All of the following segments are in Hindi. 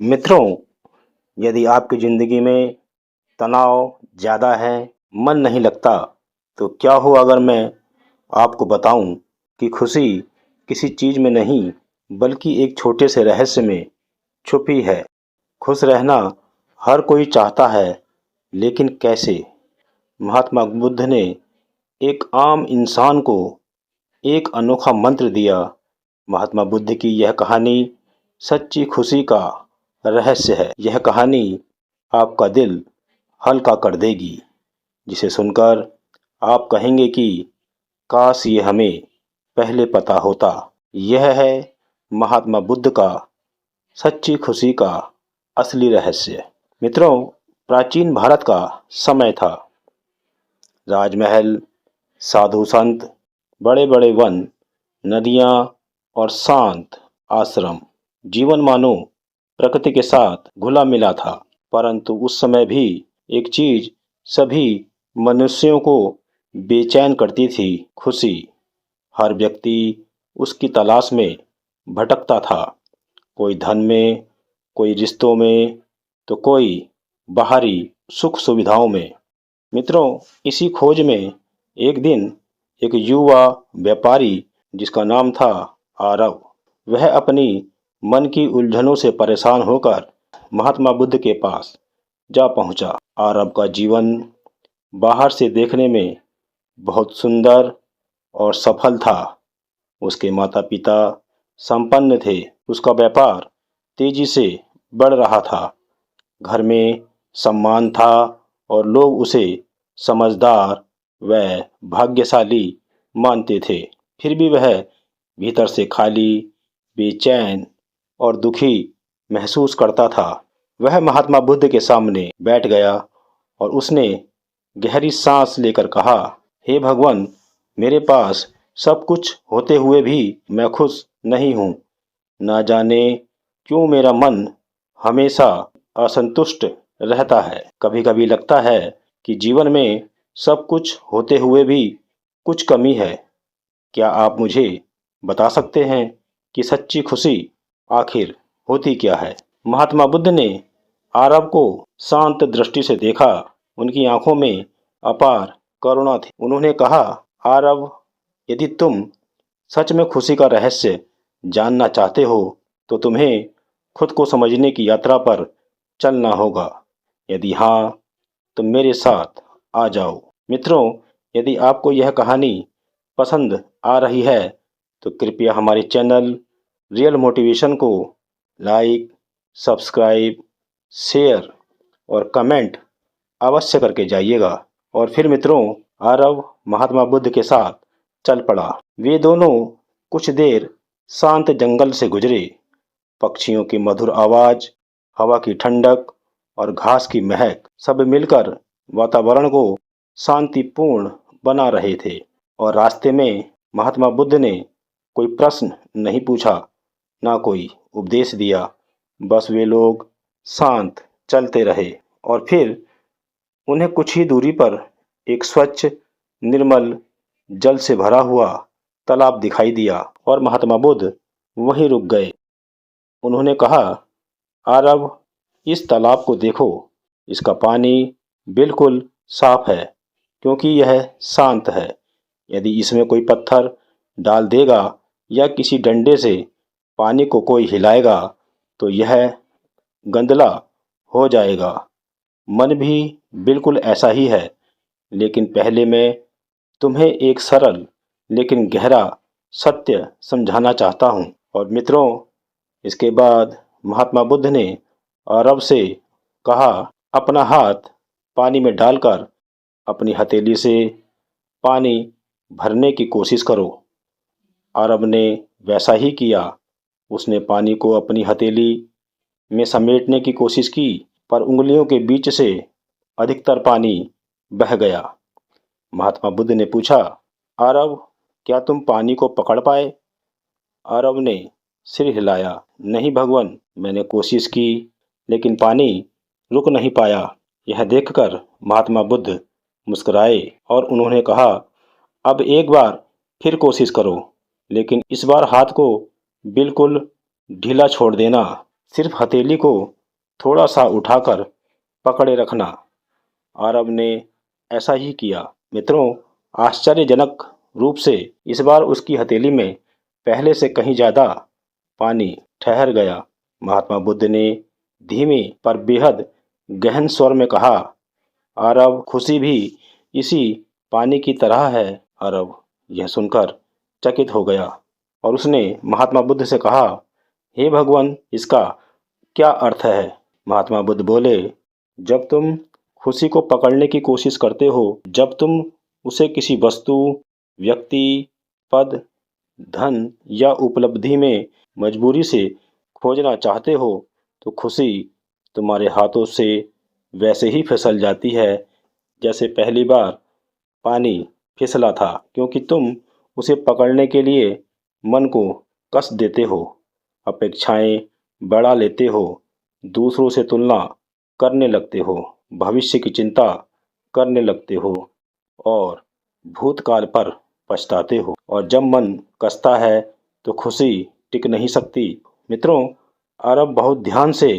मित्रों, यदि आपकी ज़िंदगी में तनाव ज़्यादा है, मन नहीं लगता, तो क्या हो अगर मैं आपको बताऊं कि खुशी किसी चीज़ में नहीं, बल्कि एक छोटे से रहस्य में छुपी है। खुश रहना हर कोई चाहता है, लेकिन कैसे? महात्मा बुद्ध ने एक आम इंसान को एक अनोखा मंत्र दिया। महात्मा बुद्ध की यह कहानी सच्ची खुशी का रहस्य है। यह कहानी आपका दिल हल्का कर देगी, जिसे सुनकर आप कहेंगे कि काश ये हमें पहले पता होता। यह है महात्मा बुद्ध का सच्ची खुशी का असली रहस्य। मित्रों, प्राचीन भारत का समय था। राजमहल, साधु संत, बड़े बड़े वन, नदियाँ और शांत आश्रम। जीवन मानो प्रकृति के साथ घुला मिला था। परंतु उस समय भी एक चीज सभी मनुष्यों को बेचैन करती थी, खुशी। हर व्यक्ति उसकी तलाश में भटकता था। कोई धन में, कोई रिश्तों में, तो कोई बाहरी सुख सुविधाओं में। मित्रों, इसी खोज में एक दिन एक युवा व्यापारी, जिसका नाम था आरव, वह अपनी मन की उलझनों से परेशान होकर महात्मा बुद्ध के पास जा पहुंचा। आरव का जीवन बाहर से देखने में बहुत सुंदर और सफल था। उसके माता पिता संपन्न थे। उसका व्यापार तेजी से बढ़ रहा था। घर में सम्मान था और लोग उसे समझदार व भाग्यशाली मानते थे। फिर भी वह भीतर से खाली, बेचैन और दुखी महसूस करता था। वह महात्मा बुद्ध के सामने बैठ गया और उसने गहरी सांस लेकर कहा, हे भगवान, मेरे पास सब कुछ होते हुए भी मैं खुश नहीं हूँ। ना जाने क्यों मेरा मन हमेशा असंतुष्ट रहता है। कभी कभी लगता है कि जीवन में सब कुछ होते हुए भी कुछ कमी है। क्या आप मुझे बता सकते हैं कि सच्ची खुशी आखिर होती क्या है? महात्मा बुद्ध ने आरव को शांत दृष्टि से देखा। उनकी आंखों में अपार करुणा थी। उन्होंने कहा, आरव, यदि तुम सच में खुशी का रहस्य जानना चाहते हो, तो तुम्हें खुद को समझने की यात्रा पर चलना होगा। यदि हाँ, तो मेरे साथ आ जाओ। मित्रों, यदि आपको यह कहानी पसंद आ रही है, तो कृपया हमारे चैनल रियल मोटिवेशन को लाइक, सब्सक्राइब, शेयर और कमेंट अवश्य करके जाइएगा। और फिर मित्रों, आरव महात्मा बुद्ध के साथ चल पड़ा। वे दोनों कुछ देर शांत जंगल से गुजरे। पक्षियों की मधुर आवाज, हवा की ठंडक और घास की महक सब मिलकर वातावरण को शांतिपूर्ण बना रहे थे। और रास्ते में महात्मा बुद्ध ने कोई प्रश्न नहीं पूछा, ना कोई उपदेश दिया। बस वे लोग शांत चलते रहे। और फिर उन्हें कुछ ही दूरी पर एक स्वच्छ, निर्मल, जल से भरा हुआ तालाब दिखाई दिया और महात्मा बुद्ध वहीं रुक गए। उन्होंने कहा, आरव, इस तालाब को देखो। इसका पानी बिल्कुल साफ है, क्योंकि यह शांत है। यदि इसमें कोई पत्थर डाल देगा या किसी डंडे से पानी को कोई हिलाएगा, तो यह गंदला हो जाएगा। मन भी बिल्कुल ऐसा ही है। लेकिन पहले मैं तुम्हें एक सरल लेकिन गहरा सत्य समझाना चाहता हूँ। और मित्रों, इसके बाद महात्मा बुद्ध ने आरव से कहा, अपना हाथ पानी में डालकर अपनी हथेली से पानी भरने की कोशिश करो। आरव ने वैसा ही किया। उसने पानी को अपनी हथेली में समेटने की कोशिश की, पर उंगलियों के बीच से अधिकतर पानी बह गया। महात्मा बुद्ध ने पूछा, आरव, क्या तुम पानी को पकड़ पाए? आरव ने सिर हिलाया, नहीं भगवान, मैंने कोशिश की, लेकिन पानी रुक नहीं पाया। यह देखकर महात्मा बुद्ध मुस्कुराए और उन्होंने कहा, अब एक बार फिर कोशिश करो, लेकिन इस बार हाथ को बिल्कुल ढीला छोड़ देना। सिर्फ हथेली को थोड़ा सा उठाकर पकड़े रखना। आरब ने ऐसा ही किया। मित्रों, आश्चर्यजनक रूप से इस बार उसकी हथेली में पहले से कहीं ज़्यादा पानी ठहर गया। महात्मा बुद्ध ने धीमे पर बेहद गहन स्वर में कहा, आरब, खुशी भी इसी पानी की तरह है। आरब यह सुनकर चकित हो गया और उसने महात्मा बुद्ध से कहा, हे भगवान, इसका क्या अर्थ है? महात्मा बुद्ध बोले, जब तुम खुशी को पकड़ने की कोशिश करते हो, जब तुम उसे किसी वस्तु, व्यक्ति, पद, धन या उपलब्धि में मजबूरी से खोजना चाहते हो, तो खुशी तुम्हारे हाथों से वैसे ही फिसल जाती है जैसे पहली बार पानी फिसला था, क्योंकि तुम उसे पकड़ने के लिए मन को कस देते हो, अपेक्षाएं बढ़ा लेते हो, दूसरों से तुलना करने लगते हो, भविष्य की चिंता करने लगते हो और भूतकाल पर पछताते हो। और जब मन कसता है तो खुशी टिक नहीं सकती। मित्रों, अरब बहुत ध्यान से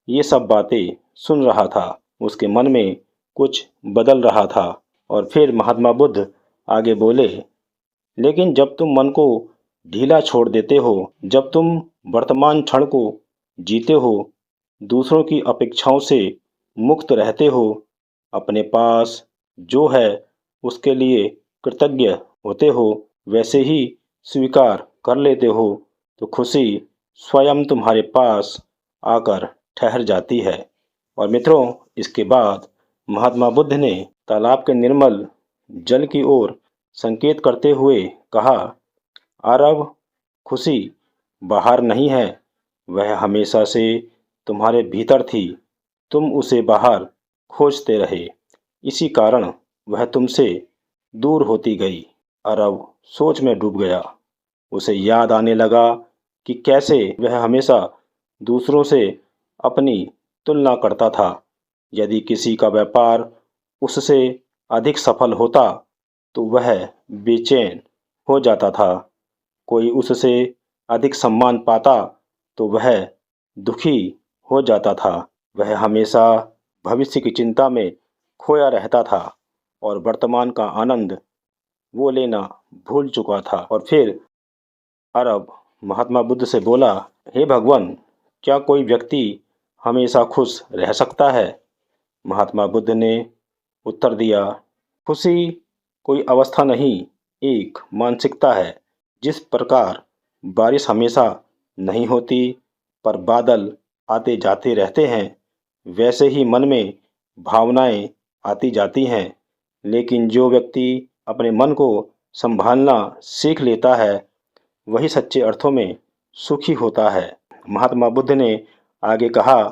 ये सब बातें सुन रहा था। उसके मन में कुछ बदल रहा था। और फिर महात्मा बुद्ध आगे बोले, लेकिन जब तुम मन को ढीला छोड़ देते हो, जब तुम वर्तमान क्षण को जीते हो, दूसरों की अपेक्षाओं से मुक्त रहते हो, अपने पास जो है उसके लिए कृतज्ञ होते हो, वैसे ही स्वीकार कर लेते हो, तो खुशी स्वयं तुम्हारे पास आकर ठहर जाती है। और मित्रों, इसके बाद महात्मा बुद्ध ने तालाब के निर्मल जल की ओर संकेत करते हुए कहा, आरव, खुशी बाहर नहीं है, वह हमेशा से तुम्हारे भीतर थी। तुम उसे बाहर खोजते रहे, इसी कारण वह तुमसे दूर होती गई। अरब सोच में डूब गया। उसे याद आने लगा कि कैसे वह हमेशा दूसरों से अपनी तुलना करता था। यदि किसी का व्यापार उससे अधिक सफल होता तो वह बेचैन हो जाता था। कोई उससे अधिक सम्मान पाता तो वह दुखी हो जाता था। वह हमेशा भविष्य की चिंता में खोया रहता था और वर्तमान का आनंद वो लेना भूल चुका था। और फिर अरब महात्मा बुद्ध से बोला, हे भगवान, क्या कोई व्यक्ति हमेशा खुश रह सकता है? महात्मा बुद्ध ने उत्तर दिया, खुशी कोई अवस्था नहीं, एक मानसिकता है। जिस प्रकार बारिश हमेशा नहीं होती पर बादल आते जाते रहते हैं, वैसे ही मन में भावनाएं आती जाती हैं। लेकिन जो व्यक्ति अपने मन को संभालना सीख लेता है, वही सच्चे अर्थों में सुखी होता है। महात्मा बुद्ध ने आगे कहा,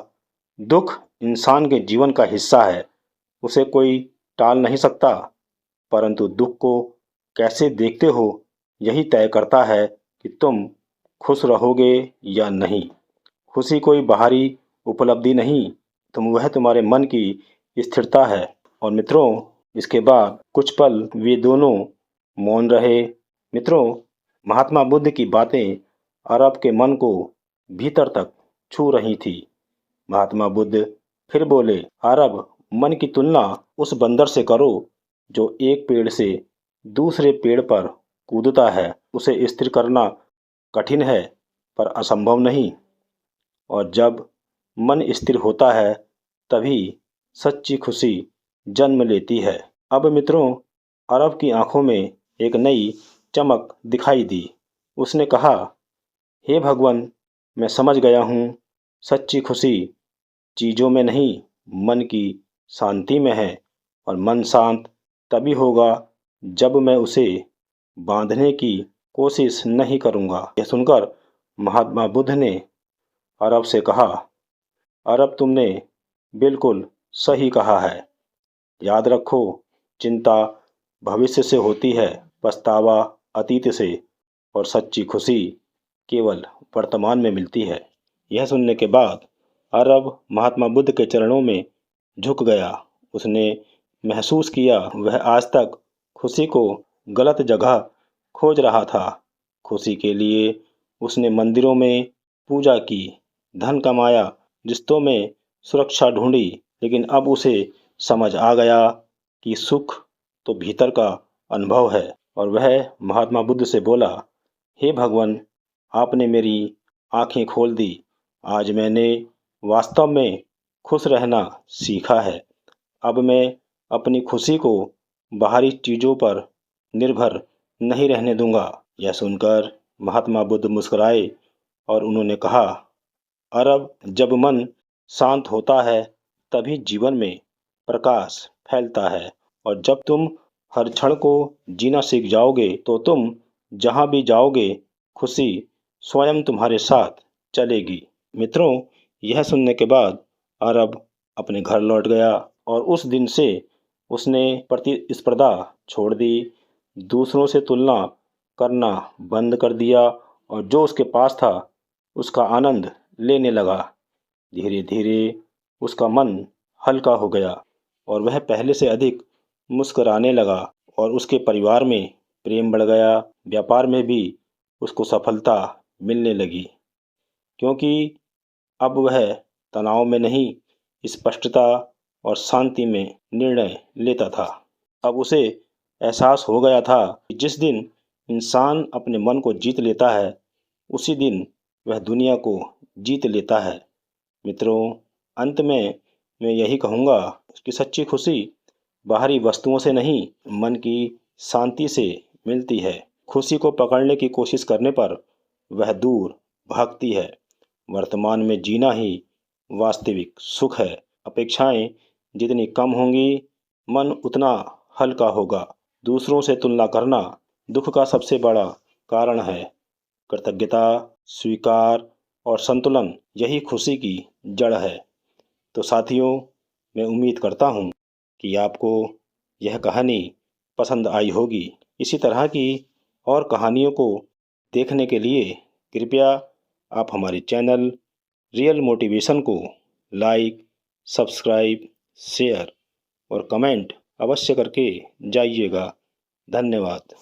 दुख इंसान के जीवन का हिस्सा है, उसे कोई टाल नहीं सकता, परंतु दुख को कैसे देखते हो यही तय करता है कि तुम खुश रहोगे या नहीं। खुशी कोई बाहरी उपलब्धि नहीं, वह तुम्हारे मन की स्थिरता है। और मित्रों, इसके बाद कुछ पल वे दोनों मौन रहे। मित्रों, महात्मा बुद्ध की बातें अरब के मन को भीतर तक छू रही थी। महात्मा बुद्ध फिर बोले, अरब, मन की तुलना उस बंदर से करो जो एक पेड़ से दूसरे पेड़ पर कूदता है। उसे स्थिर करना कठिन है पर असंभव नहीं। और जब मन स्थिर होता है तभी सच्ची खुशी जन्म लेती है। अब मित्रों, अरब की आंखों में एक नई चमक दिखाई दी। उसने कहा, हे भगवान, मैं समझ गया हूँ, सच्ची खुशी चीज़ों में नहीं, मन की शांति में है। और मन शांत तभी होगा जब मैं उसे बांधने की कोशिश नहीं करूँगा। यह सुनकर महात्मा बुद्ध ने अरब से कहा, अरब, तुमने बिल्कुल सही कहा है। याद रखो, चिंता भविष्य से होती है, पछतावा अतीत से, और सच्ची खुशी केवल वर्तमान में मिलती है। यह सुनने के बाद अरब महात्मा बुद्ध के चरणों में झुक गया। उसने महसूस किया वह आज तक खुशी को गलत जगह खोज रहा था। खुशी के लिए उसने मंदिरों में पूजा की, धन कमाया, रिश्तों में सुरक्षा ढूंढी, लेकिन अब उसे समझ आ गया कि सुख तो भीतर का अनुभव है। और वह महात्मा बुद्ध से बोला, हे भगवान, आपने मेरी आंखें खोल दी। आज मैंने वास्तव में खुश रहना सीखा है। अब मैं अपनी खुशी को बाहरी चीजों पर निर्भर नहीं रहने दूंगा। यह सुनकर महात्मा बुद्ध मुस्कुराए और उन्होंने कहा, अरब, जब मन शांत होता है तभी जीवन में प्रकाश फैलता है। और जब तुम हर क्षण को जीना सीख जाओगे तो तुम जहां भी जाओगे खुशी स्वयं तुम्हारे साथ चलेगी। मित्रों, यह सुनने के बाद अरब अपने घर लौट गया और उस दिन से उसने प्रतिस्पर्धा छोड़ दी, दूसरों से तुलना करना बंद कर दिया और जो उसके पास था उसका आनंद लेने लगा। धीरे धीरे उसका मन हल्का हो गया और वह पहले से अधिक मुस्कुराने लगा और उसके परिवार में प्रेम बढ़ गया। व्यापार में भी उसको सफलता मिलने लगी, क्योंकि अब वह तनाव में नहीं, स्पष्टता और शांति में निर्णय लेता था। अब उसे एहसास हो गया था कि जिस दिन इंसान अपने मन को जीत लेता है उसी दिन वह दुनिया को जीत लेता है। मित्रों, अंत में मैं यही कहूँगा कि सच्ची खुशी बाहरी वस्तुओं से नहीं, मन की शांति से मिलती है। खुशी को पकड़ने की कोशिश करने पर वह दूर भागती है। वर्तमान में जीना ही वास्तविक सुख है। अपेक्षाएं जितनी कम होंगी, मन उतना हल्का होगा। दूसरों से तुलना करना दुख का सबसे बड़ा कारण है। कृतज्ञता, स्वीकार और संतुलन यही खुशी की जड़ है। तो साथियों, मैं उम्मीद करता हूँ कि आपको यह कहानी पसंद आई होगी। इसी तरह की और कहानियों को देखने के लिए कृपया आप हमारे चैनल रियल मोटिवेशन को लाइक, सब्सक्राइब, शेयर और कमेंट अवश्य करके जाइएगा। धन्यवाद।